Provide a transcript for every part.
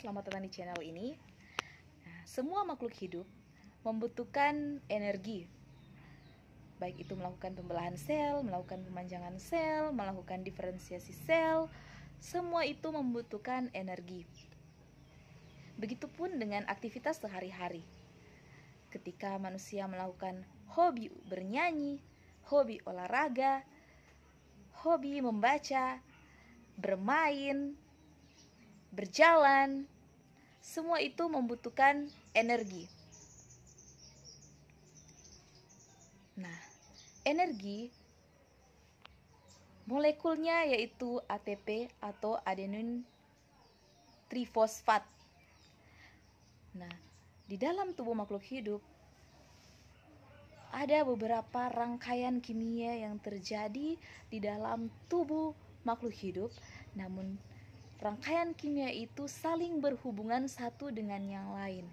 selamat datang di channel ini. Semua makhluk hidup membutuhkan energi, baik itu melakukan pembelahan sel, melakukan pemanjangan sel, melakukan diferensiasi sel, semua itu membutuhkan energi. Begitupun dengan aktivitas sehari-hari. Ketika manusia melakukan hobi bernyanyi, hobi olahraga, hobi membaca, bermain, berjalan, semua itu membutuhkan energi. Nah, energi molekulnya yaitu ATP atau adenin trifosfat. Nah, di dalam tubuh makhluk hidup ada beberapa rangkaian kimia yang terjadi di dalam tubuh makhluk hidup, namun rangkaian kimia itu saling berhubungan satu dengan yang lain,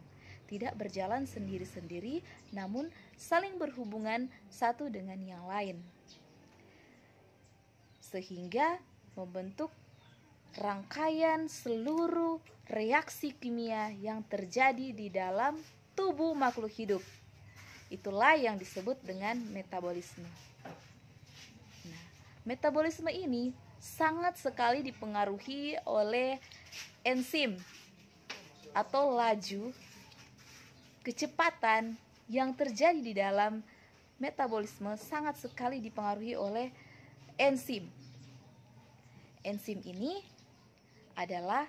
tidak berjalan sendiri-sendiri, namun saling berhubungan satu dengan yang lain, sehingga membentuk rangkaian seluruh reaksi kimia yang terjadi di dalam tubuh makhluk hidup. Itulah yang disebut dengan metabolisme. Nah, metabolisme ini sangat sekali dipengaruhi oleh enzim atau laju kecepatan yang terjadi di dalam metabolisme sangat sekali dipengaruhi oleh enzim. Enzim ini adalah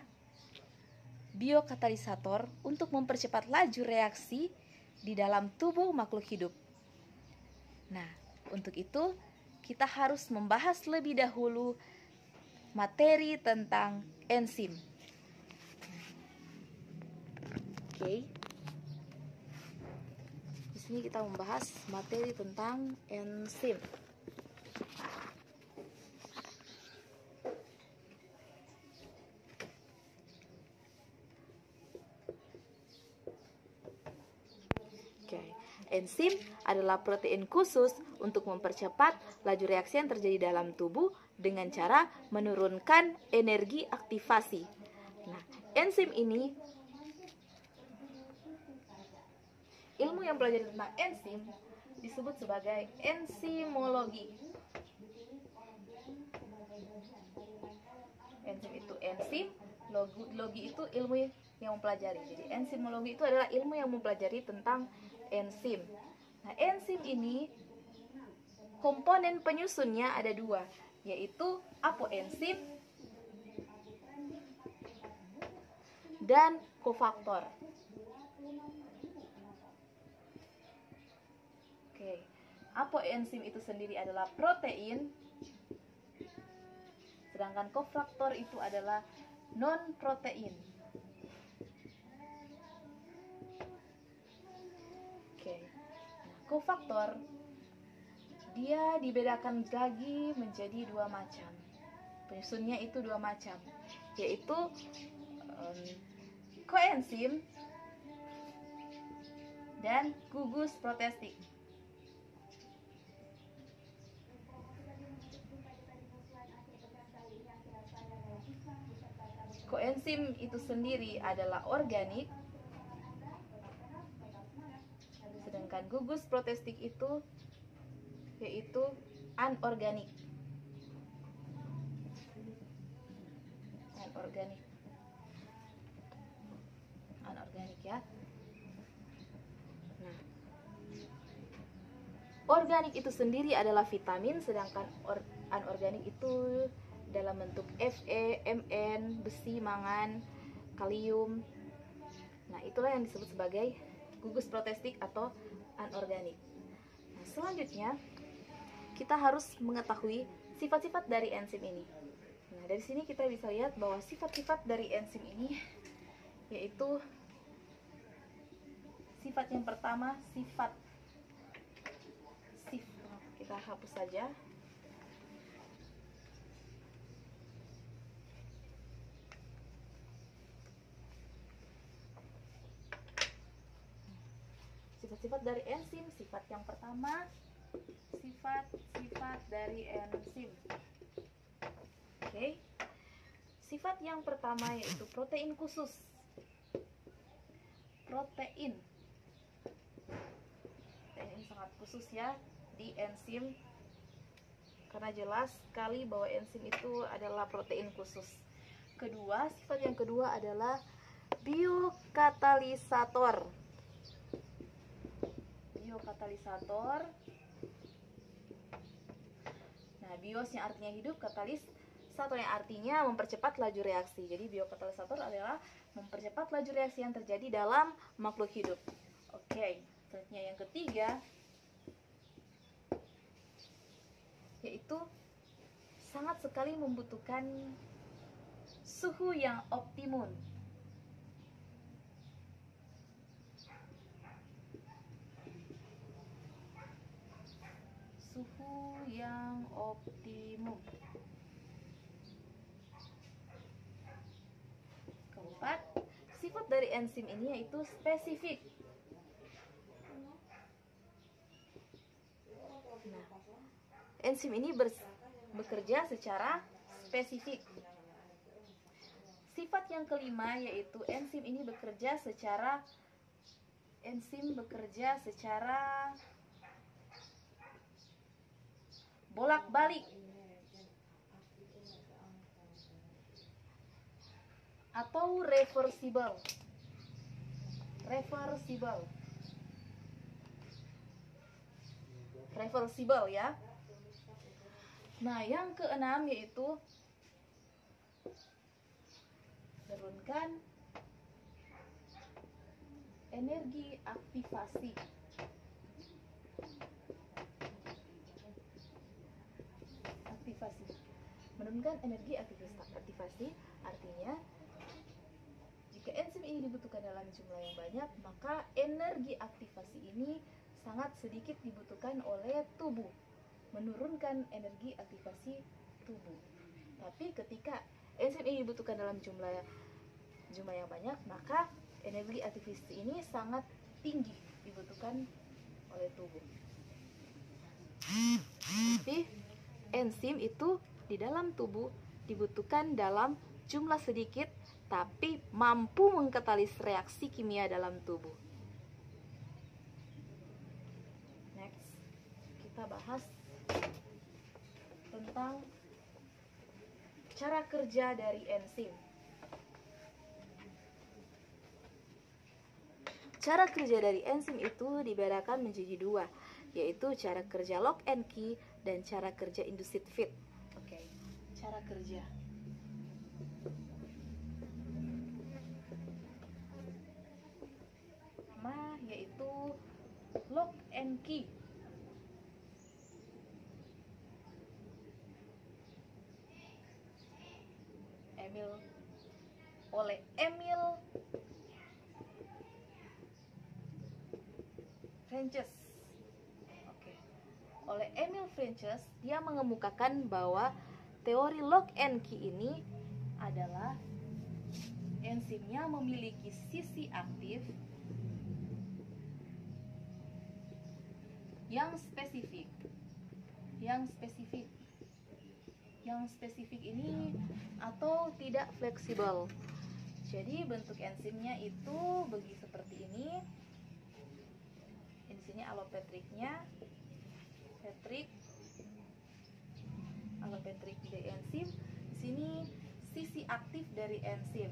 biokatalisator untuk mempercepat laju reaksi di dalam tubuh makhluk hidup. Nah, untuk itu kita harus membahas lebih dahulu materi tentang enzim. Oke. Di sini kita membahas materi tentang enzim. Enzim adalah protein khusus untuk mempercepat laju reaksi yang terjadi dalam tubuh dengan cara menurunkan energi aktivasi. Nah, enzim ini, ilmu yang belajar tentang enzim disebut sebagai enzimologi. Enzim itu enzim, logi itu ilmu yang mempelajari. Jadi enzimologi itu adalah ilmu yang mempelajari tentang enzim. Nah, enzim ini komponen penyusunnya ada dua, yaitu apoenzim dan kofaktor. Oke, apoenzim itu sendiri adalah protein, sedangkan kofaktor itu adalah non protein. Kofaktor dia dibedakan lagi menjadi dua macam. Penyusunnya itu dua macam, yaitu koenzim dan gugus protestik. Koenzim itu sendiri adalah organik, sedangkan gugus protestik itu yaitu anorganik. Anorganik ya. Nah, organik itu sendiri adalah vitamin, sedangkan anorganik itu dalam bentuk Fe, Mn, besi, mangan, kalium. Nah, itulah yang disebut sebagai gugus protestik atau anorganik. Nah, selanjutnya kita harus mengetahui sifat-sifat dari enzim ini. Nah, dari sini kita bisa lihat bahwa sifat-sifat dari enzim ini yaitu sifat yang pertama, sifat kita hapus saja. Sifat-sifat dari enzim, sifat yang pertama, sifat-sifat dari enzim. Oke. Sifat yang pertama yaitu protein khusus. protein. Dan ini sangat khusus ya di enzim, karena jelas sekali bahwa enzim itu adalah protein khusus. Kedua, sifat yang kedua adalah biokatalisator. Biokatalisator. Nah, biosnya artinya hidup, katalisator yang artinya mempercepat laju reaksi. Jadi biokatalisator adalah mempercepat laju reaksi yang terjadi dalam makhluk hidup. Oke, selanjutnya yang ketiga yaitu sangat sekali membutuhkan suhu yang optimum. Suhu yang optimum. Keempat, sifat dari enzim ini yaitu spesifik. Nah, enzim ini bekerja secara spesifik. Sifat yang kelima yaitu enzim bekerja secara bolak-balik atau reversible. Reversible ya. Nah, yang keenam yaitu menurunkan energi aktivasi. Menurunkan energi aktivasi artinya jika enzim ini dibutuhkan dalam jumlah yang banyak, maka energi aktivasi ini sangat sedikit dibutuhkan oleh tubuh, menurunkan energi aktivasi tubuh. Tapi ketika enzim ini dibutuhkan dalam jumlah yang banyak, maka energi aktivasi ini sangat tinggi dibutuhkan oleh tubuh. Tapi enzim itu di dalam tubuh dibutuhkan dalam jumlah sedikit, tapi mampu mengkatalis reaksi kimia dalam tubuh. Next, kita bahas tentang cara kerja dari enzim. Cara kerja dari enzim itu dibedakan menjadi dua, yaitu cara kerja lock and key dan cara kerja induced feed. Oke, cara kerja. Pertama yaitu lock and key. Oleh Emil Frances. Oleh Emil Frances, dia mengemukakan bahwa teori lock and key ini adalah enzimnya memiliki sisi aktif yang spesifik. Yang spesifik ini atau tidak fleksibel. Jadi bentuk enzimnya itu seperti ini. Di sini allopatriknya, allopatrik dari enzim. Di sini sisi aktif dari enzim.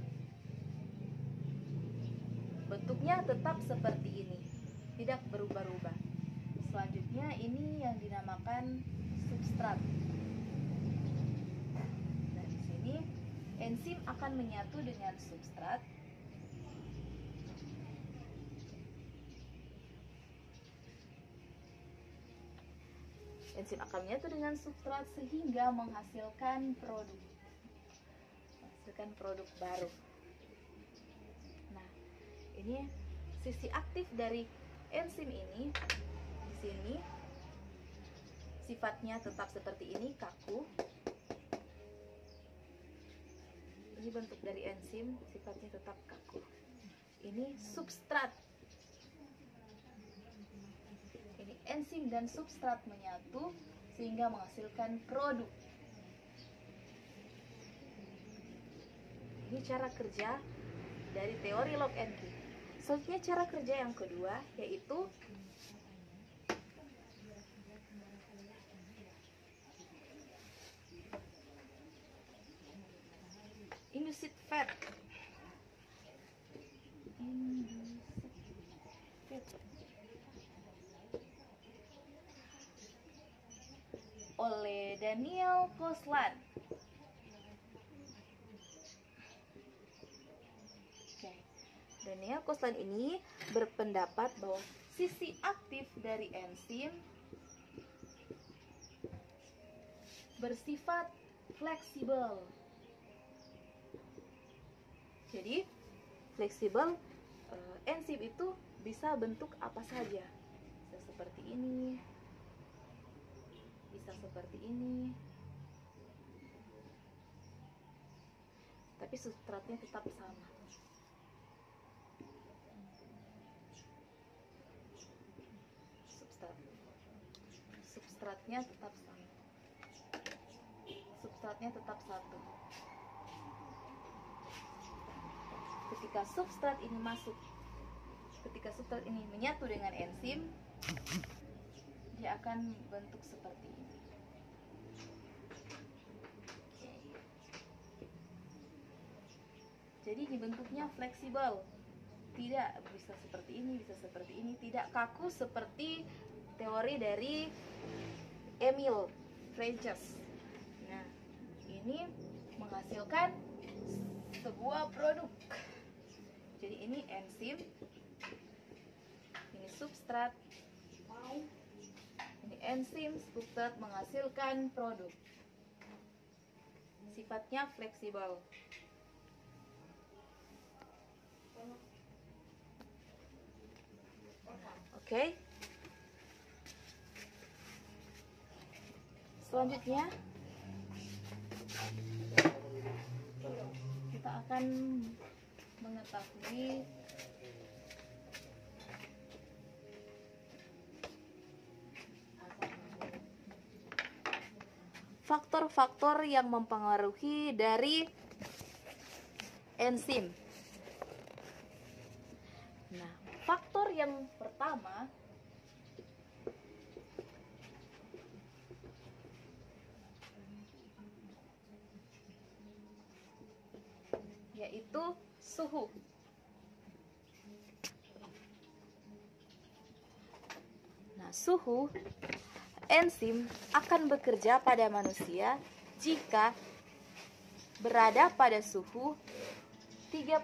Bentuknya tetap seperti ini, tidak berubah-ubah. Selanjutnya ini yang dinamakan substrat. Nah, di sini enzim akan menyatu dengan substrat. Enzim akan menyatu dengan substrat sehingga menghasilkan produk baru. Nah, ini sisi aktif dari enzim ini. Di sini sifatnya tetap seperti ini, kaku. Ini bentuk dari enzim, sifatnya tetap kaku. Ini substrat. Ini enzim dan substrat menyatu sehingga menghasilkan produk. Ini cara kerja dari teori lock and key. selanjutnya cara kerja yang kedua yaitu induced fat. Oleh Daniel Koslan. Daniel Koslan ini berpendapat bahwa sisi aktif dari enzim bersifat fleksibel. Jadi fleksibel, enzim itu bisa bentuk apa saja, bisa seperti ini, bisa seperti ini, tapi substratnya tetap sama. Substratnya tetap sama. Substratnya tetap satu. Ketika substrat ini masuk, ketika substrat ini menyatu dengan enzim, dia akan bentuk seperti ini. Jadi ini bentuknya fleksibel, tidak bisa seperti ini, bisa seperti ini, tidak kaku seperti teori dari Emil Frances. Nah, ini menghasilkan sebuah produk. Jadi ini enzim, ini substrat, ini enzim, substrat menghasilkan produk. Sifatnya fleksibel. Oke. Selanjutnya kita akan mengetahui faktor-faktor yang mempengaruhi dari enzim. Nah, faktor yang pertama yaitu suhu. Nah, suhu enzim akan bekerja pada manusia jika berada pada suhu 35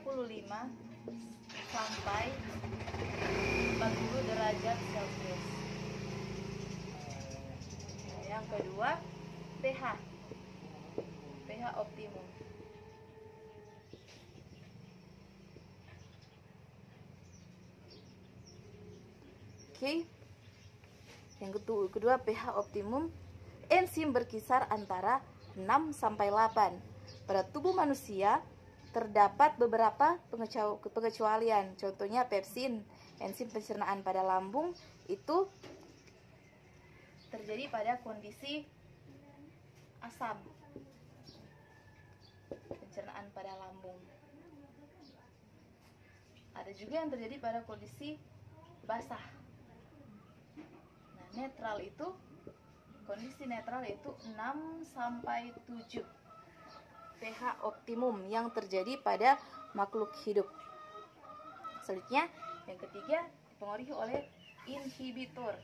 sampai 40 derajat Celcius. Nah, yang kedua, pH optimum. Oke. Yang kedua pH optimum. Enzim berkisar antara 6 sampai 8. Pada tubuh manusia terdapat beberapa pengecualian. Contohnya pepsin, enzim pencernaan pada lambung itu terjadi pada kondisi asam. Pencernaan pada lambung. Ada juga yang terjadi pada kondisi basah. Netral itu, kondisi netral itu 6 sampai 7 pH optimum yang terjadi pada makhluk hidup. Selanjutnya, yang ketiga dipengaruhi oleh inhibitor.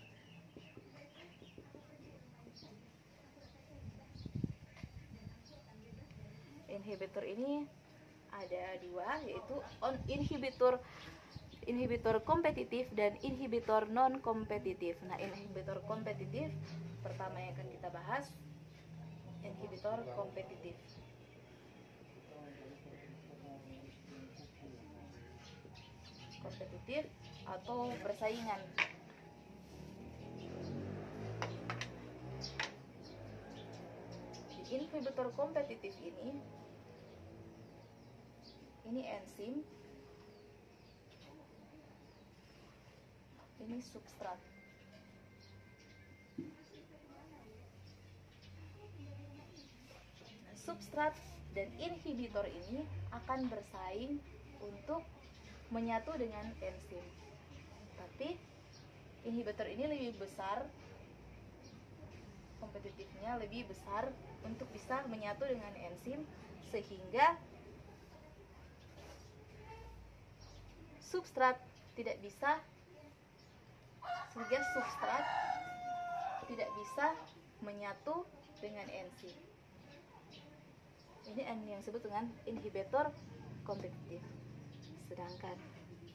Inhibitor ini ada dua, yaitu inhibitor kompetitif dan inhibitor non kompetitif. Nah, inhibitor kompetitif pertama yang akan kita bahas, inhibitor kompetitif. Kompetitif atau persaingan. Di inhibitor kompetitif ini enzim, ini substrat. Substrat dan inhibitor ini akan bersaing untuk menyatu dengan enzim. Tapi inhibitor ini lebih besar, kompetitifnya lebih besar untuk bisa menyatu dengan enzim, sehingga substrat tidak bisa menyatu dengan enzim. Ini yang disebut dengan inhibitor kompetitif. Sedangkan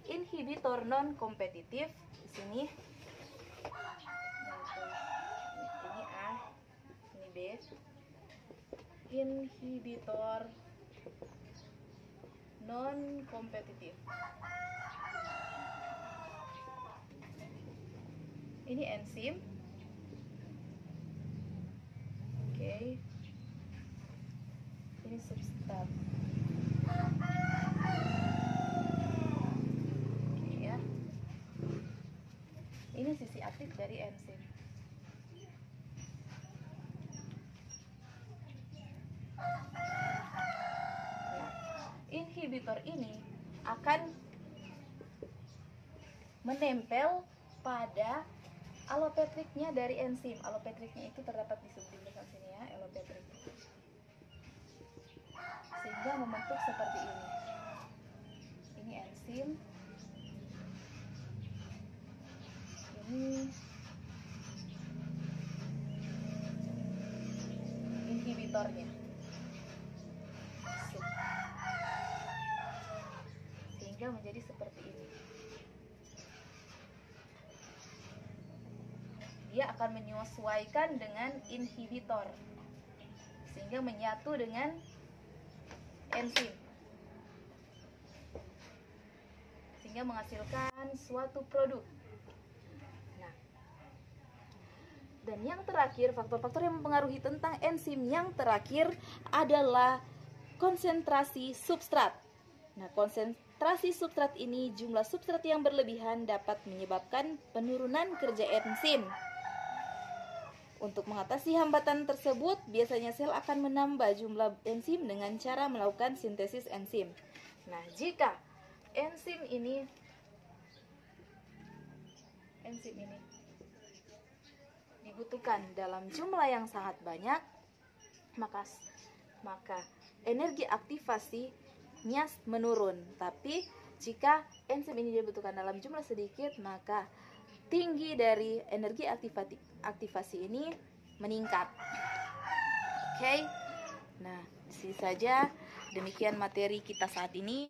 inhibitor non kompetitif di sini ini A, ini B. Inhibitor non kompetitif. Ini enzim. Oke. Ini substrat. Oke ya. Ini sisi aktif dari enzim. Inhibitor ini akan menempel pada alopetriknya dari enzim. Alopetriknya itu terdapat di sebelah sini ya, alopetrik. Sehingga membentuk seperti ini. Ini enzim. Ini inhibitornya. Sehingga menjadi seperti ini. Dia akan menyesuaikan dengan inhibitor sehingga menyatu dengan enzim sehingga menghasilkan suatu produk. Nah, dan yang terakhir, faktor-faktor yang mempengaruhi tentang enzim yang terakhir adalah konsentrasi substrat. Nah, konsentrasi substrat ini, jumlah substrat yang berlebihan dapat menyebabkan penurunan kerja enzim. Untuk mengatasi hambatan tersebut, biasanya sel akan menambah jumlah enzim dengan cara melakukan sintesis enzim. Nah, jika enzim ini dibutuhkan dalam jumlah yang sangat banyak, maka energi aktivasinya menurun. Tapi jika enzim ini dibutuhkan dalam jumlah sedikit, maka tinggi dari energi aktivasi ini meningkat. Oke. Nah, di sini saja. Demikian materi kita saat ini.